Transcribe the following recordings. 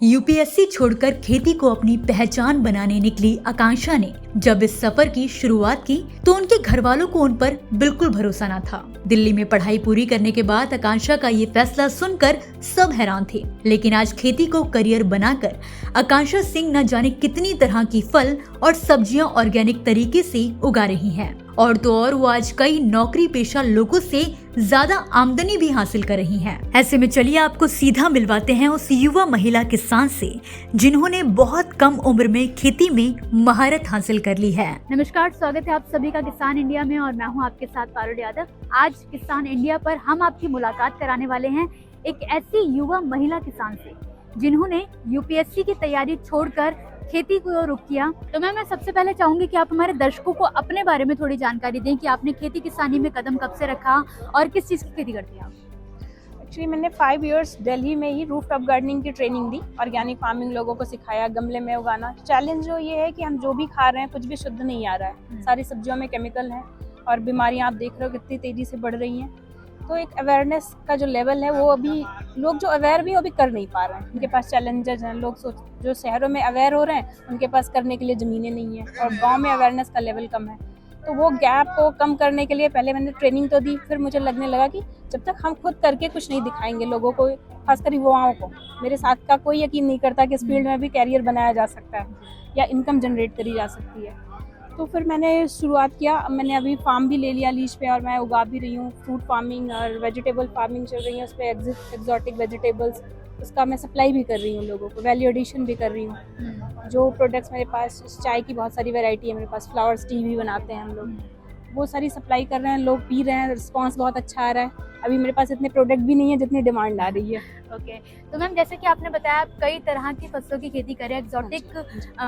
UPSC छोड़कर खेती को अपनी पहचान बनाने निकली आकांक्षा ने जब इस सफर की शुरुआत की तो उनके घर वालों को उन पर बिल्कुल भरोसा न था। दिल्ली में पढ़ाई पूरी करने के बाद आकांक्षा का ये फैसला सुनकर सब हैरान थे, लेकिन आज खेती को करियर बनाकर आकांक्षा सिंह न जाने कितनी तरह की फल और सब्जियां ऑर्गेनिक तरीके से उगा रही हैं। और तो और वो आज कई नौकरी पेशा लोगों से ज्यादा आमदनी भी हासिल कर रही हैं। ऐसे में चलिए आपको सीधा मिलवाते हैं उस युवा महिला किसान से जिन्होंने बहुत कम उम्र में खेती में महारत हासिल कर ली है। नमस्कार, स्वागत है आप सभी का किसान इंडिया में और मैं हूं आपके साथ पारुल यादव। आज किसान इंडिया पर हम आपकी मुलाकात कराने वाले हैं एक ऐसी युवा महिला किसान से जिन्होंने यूपीएससी की तैयारी छोड़कर खेती को रुख किया। तो मैं सबसे पहले चाहूंगी कि आप हमारे दर्शकों को अपने बारे में थोड़ी जानकारी दें कि आपने खेती किसानी में कदम कब से रखा और किस चीज़ की खेती करती हैं आप? एक्चुअली मैंने 5 इयर्स दिल्ली में ही रूफ टॉप गार्डनिंग की ट्रेनिंग दी। ऑर्गेनिक फार्मिंग लोगों को सिखाया, गमले में उगाना। चैलेंज जो ये है कि हम जो भी खा रहे हैं कुछ भी शुद्ध नहीं आ रहा है। सारी सब्जियों में केमिकल है और बीमारियां आप देख रहे हो कितनी तेज़ी से बढ़ रही हैं। तो एक अवेयरनेस का जो लेवल है वो अभी लोग जो अवेयर भी वो भी कर नहीं पा रहे हैं। उनके पास चैलेंजेस हैं। लोग जो शहरों में अवेयर हो रहे हैं उनके पास करने के लिए ज़मीनें नहीं हैं और गांव में अवेयरनेस का लेवल कम है। तो वो गैप को कम करने के लिए पहले मैंने ट्रेनिंग तो दी, फिर मुझे लगने लगा कि जब तक हम खुद करके कुछ नहीं दिखाएंगे लोगों को, खासकर युवाओं को, मेरे साथ का कोई यकीन नहीं करता कि इस फील्ड में भी कैरियर बनाया जा सकता है या इनकम जनरेट करी जा सकती है। तो फिर मैंने शुरुआत किया। मैंने अभी फार्म भी ले लिया लीज पे और मैं उगा भी रही हूँ। फ्रूट फार्मिंग और वेजिटेबल फार्मिंग चल रही है, उस पर एक्जॉटिक वेजिटेबल्स उसका मैं सप्लाई भी कर रही हूँ लोगों को, वैल्यू एडिशन भी कर रही हूँ। जो प्रोडक्ट्स मेरे पास, चाय की बहुत सारी वैरायटी है मेरे पास, फ्लावर्स टी भी बनाते हैं हम लोग, वो सारी सप्लाई कर रहे हैं। लोग पी रहे हैं, रिस्पांस बहुत अच्छा आ रहा है। अभी मेरे पास इतने प्रोडक्ट भी नहीं है जितनी डिमांड आ रही है। ओके, तो मैम जैसे कि आपने बताया आप कई तरह की फसलों की खेती करें, एक्जॉटिक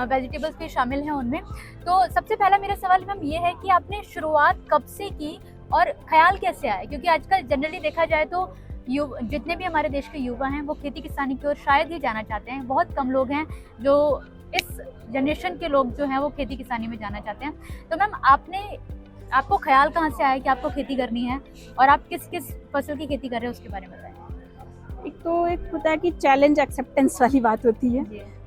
वेजिटेबल्स भी शामिल हैं उनमें। तो सबसे पहला मेरा सवाल मैम ये है कि आपने शुरुआत कब से की और ख्याल कैसे आया? क्योंकि आजकल जनरली देखा जाए तो जितने भी हमारे देश के युवा हैं वो खेती किसानी की ओर शायद ही जाना चाहते हैं। बहुत कम लोग हैं जो इस जनरेशन के लोग जो हैं वो खेती किसानी में जाना चाहते हैं। तो मैम आपको ख्याल कहाँ से आया कि आपको खेती करनी है और आप किस किस फसल की खेती कर रहे हैं उसके बारे में बताएं। एक होता है कि चैलेंज एक्सेप्टेंस वाली बात होती है।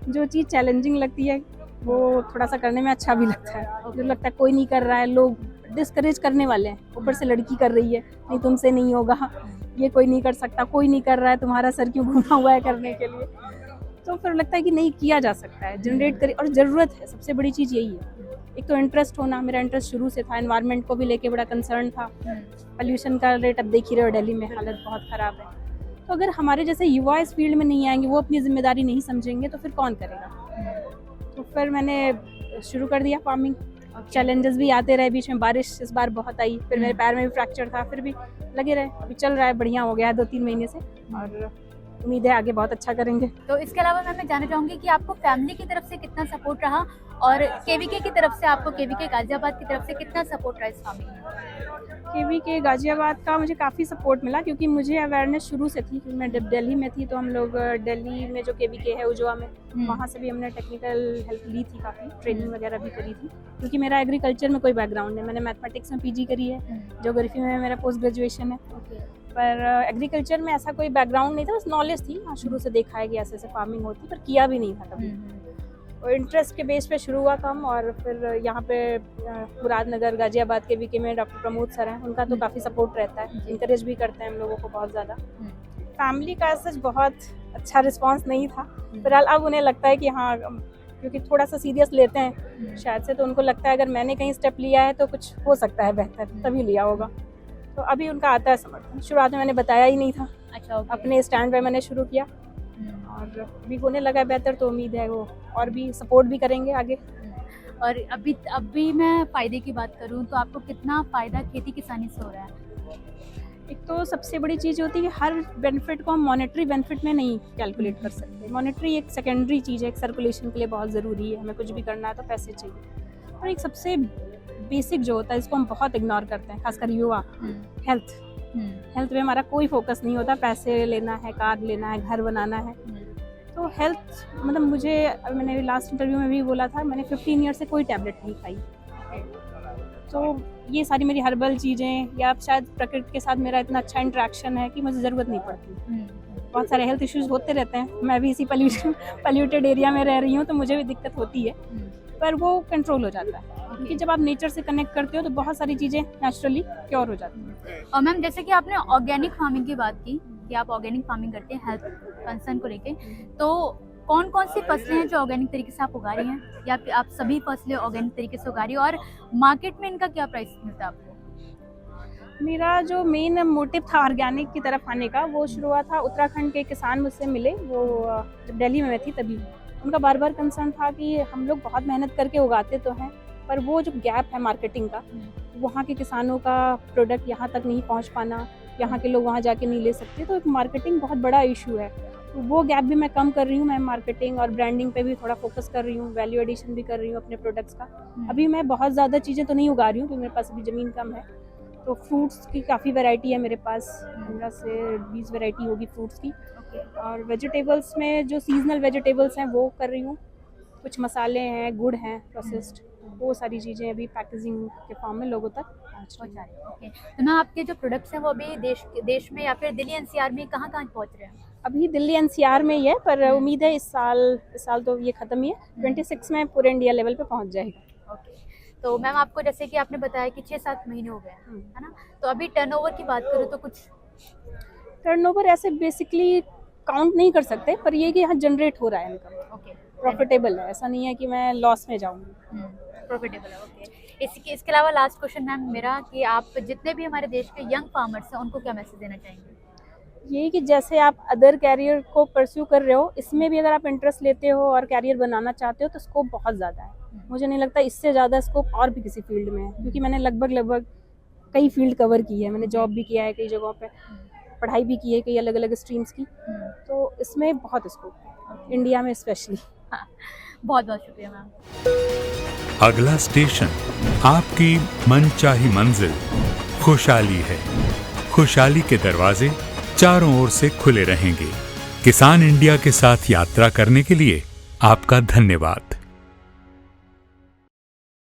जो चीज़ चैलेंजिंग लगती है वो थोड़ा सा करने में अच्छा भी लगता है। जो लगता है कोई नहीं कर रहा है, लोग डिस्करेज करने वाले हैं, ऊपर से लड़की कर रही है, नहीं तुमसे नहीं होगा, ये कोई नहीं कर सकता, कोई नहीं कर रहा है, तुम्हारा सर क्यों घुमा हुआ है करने के लिए। तो फिर लगता है कि नहीं, किया जा सकता है, जनरेट करें, और ज़रूरत है। सबसे बड़ी चीज़ यही है। एक तो इंटरेस्ट होना, मेरा इंटरेस्ट शुरू से था। एनवायरनमेंट को भी लेके बड़ा कंसर्न था। पोल्यूशन का रेट अब देख ही रहे हो, दिल्ली में हालत बहुत ख़राब है। तो अगर हमारे जैसे युवा इस फील्ड में नहीं आएंगे, वो अपनी जिम्मेदारी नहीं समझेंगे, तो फिर कौन करेगा? तो फिर मैंने शुरू कर दिया फार्मिंग। चैलेंजेस भी आते रहे, बीच में बारिश इस बार बहुत आई, फिर मेरे पैर में भी फ्रैक्चर था, फिर भी लगे रहे। अभी चल रहा है, बढ़िया हो गया है 2-3 महीने से और उम्मीद है आगे बहुत अच्छा करेंगे। तो इसके अलावा मैं जानना चाहूँगी कि आपको फैमिली की तरफ से कितना सपोर्ट रहा और केवीके की तरफ से, आपको केवीके गाजियाबाद की तरफ से कितना सपोर्ट रहा इस फार्मिंग में? केवीके गाजियाबाद का मुझे काफ़ी सपोर्ट मिला क्योंकि मुझे अवेयरनेस शुरू से थी। मैं जब दिल्ली में थी तो हम लोग दिल्ली में जो केवीके है उजवा में, वहाँ से भी हमने टेक्निकल हेल्प ली थी, काफ़ी ट्रेनिंग वगैरह भी करी थी। क्योंकि मेरा एग्रीकल्चर में कोई बैकग्राउंड है, मैंने मैथमेटिक्स में पीजी करी है, ज्योग्राफी में मेरा पोस्ट ग्रेजुएशन है, पर एग्रीकल्चर में ऐसा कोई बैकग्राउंड नहीं था, बस नॉलेज थी। हाँ, शुरू से देखा है कि ऐसे ऐसे फार्मिंग होती, पर किया भी नहीं था कभी। और इंटरेस्ट के बेस पे शुरू हुआ काम, और फिर यहाँ पे मुरादनगर गाजियाबाद के वीके में डॉक्टर प्रमोद सर हैं, उनका तो काफ़ी सपोर्ट रहता है, इंकरेज भी करते हैं हम लोगों को बहुत ज़्यादा। फैमिली का सच बहुत अच्छा रिस्पांस नहीं था। फिलहाल अब उन्हें लगता है कि हाँ, क्योंकि थोड़ा सा सीरियस लेते हैं शायद से, तो उनको लगता है अगर मैंने कहीं स्टेप लिया है तो कुछ हो सकता है बेहतर, तभी लिया होगा। तो अभी उनका आता है समर्थन। शुरुआत में मैंने बताया ही नहीं था। अच्छा, अपने स्टैंड पे मैंने शुरू किया और अभी होने लगा बेहतर, तो उम्मीद है वो और भी सपोर्ट भी करेंगे आगे। और अभी मैं फ़ायदे की बात करूं तो आपको कितना फ़ायदा खेती किसानी से हो रहा है? एक तो सबसे बड़ी चीज़ होती है कि हर बेनिफिट को हम मॉनेटरी बेनिफिट में नहीं कैलकुलेट कर सकते। मॉनेटरी एक सेकेंडरी चीज़ है, एक सर्कुलेशन के लिए बहुत ज़रूरी है। हमें कुछ भी करना है तो पैसे चाहिए। और एक सबसे बेसिक जो होता है, इसको हम बहुत इग्नोर करते हैं, खासकर युवा, हेल्थ। हेल्थ में हमारा कोई फोकस नहीं होता। पैसे लेना है, कार लेना है, घर बनाना है, तो हेल्थ मतलब मैंने लास्ट इंटरव्यू में भी बोला था, मैंने 15 ईयर से कोई टैबलेट नहीं खाई। तो ये सारी मेरी हर्बल चीज़ें, या शायद प्रकृति के साथ मेरा इतना अच्छा इंटरेक्शन है कि मुझे ज़रूरत नहीं पड़ती। बहुत सारे हेल्थ इश्यूज होते रहते हैं। मैं भी इसी पल्यूटेड एरिया में रह रही हूँ, तो मुझे भी दिक्कत होती है, पर वो कंट्रोल हो जाता है क्योंकि जब आप नेचर से कनेक्ट करते हो तो बहुत सारी चीज़ें नेचुरली क्योर हो जाती हैं। और मैम जैसे कि आपने ऑर्गेनिक फार्मिंग की बात की कि आप ऑर्गेनिक फार्मिंग करते हैं हेल्थ कंसर्न को लेके, तो कौन कौन सी फसलें हैं जो ऑर्गेनिक तरीके से आप उगा रही हैं, या फिर आप सभी फसलें ऑर्गेनिक तरीके से उगा रही हैं, और मार्केट में इनका क्या प्राइस मिलता है आपको? मेरा जो मेन मोटिव था ऑर्गेनिक की तरफ आने का, वो शुरू हुआ था उत्तराखंड के किसान मुझसे मिले, वो जब दिल्ली में मैं थी तभी। उनका बार बार कंसर्न था कि हम लोग बहुत मेहनत करके उगाते तो हैं, पर वो जो गैप है मार्केटिंग का, वहाँ के किसानों का प्रोडक्ट यहाँ तक नहीं पहुँच पाना, यहाँ के लोग वहाँ जाके नहीं ले सकते, तो एक मार्केटिंग बहुत बड़ा इशू है। तो वो गैप भी मैं कम कर रही हूँ। मैं मार्केटिंग और ब्रांडिंग पे भी थोड़ा फोकस कर रही हूँ, वैल्यू एडिशन भी कर रही हूँ अपने प्रोडक्ट्स का। अभी मैं बहुत ज़्यादा चीज़ें तो नहीं उगा रही हूँ क्योंकि मेरे पास अभी ज़मीन कम है। तो फ्रूट्स की काफ़ी वैरायटी है मेरे पास, 15 से 20 वैरायटी होगी फ्रूट्स की। और वेजिटेबल्स में जो सीजनल वेजिटेबल्स हैं वो कर रही हूँ। कुछ मसाले हैं, गुड़ हैं प्रोसेस्ड, वो सारी चीज़ें अभी पैकेजिंग के फॉर्म में लोगों तक पहुँच रही हैं। ओके, तो मैम आपके जो प्रोडक्ट्स हैं वो अभी देश में या फिर दिल्ली एनसीआर में कहाँ कहाँ पहुँच रहे हैं? अभी दिल्ली एनसीआर में ही है, पर उम्मीद है इस साल तो ये ख़त्म ही है, 26 में पूरे इंडिया लेवल पे पहुँच जाएगा। ओके, तो मैम आपको जैसे कि आपने बताया कि 6-7 महीने हो गए हैं, है ना? तो अभी टर्नओवर की बात करूँ तो कुछ टर्नओवर ऐसे बेसिकली काउंट नहीं कर सकते, पर ये कि यहाँ जनरेट हो रहा है इनकम। ओके, प्रॉफिटेबल है, ऐसा नहीं है कि मैं लॉस में जाऊँगी। प्रॉफिटेबल है। ओके, इसके अलावा लास्ट क्वेश्चन मैम मेरा कि आप जितने भी हमारे देश के यंग फार्मर्स हैं उनको क्या मैसेज देना चाहेंगे? यही कि जैसे आप अदर कैरियर को परस्यू कर रहे हो, इसमें भी अगर आप इंटरेस्ट लेते हो और कैरियर बनाना चाहते हो तो स्कोप बहुत ज़्यादा है। मुझे नहीं लगता इससे ज़्यादा स्कोप और भी किसी फील्ड में है, क्योंकि मैंने लगभग कई फील्ड कवर की है। मैंने जॉब भी किया है कई जगहों पे, पढ़ाई भी की है कई अलग अलग स्ट्रीम्स की, तो इसमें बहुत स्कोप है, इंडिया में स्पेशली। बहुत बहुत शुक्रिया मैम। अगला स्टेशन आपकी मनचाही मंजिल खुशहाली है। खुशहाली के दरवाजे चारों ओर से खुले रहेंगे। किसान इंडिया के साथ यात्रा करने के लिए आपका धन्यवाद।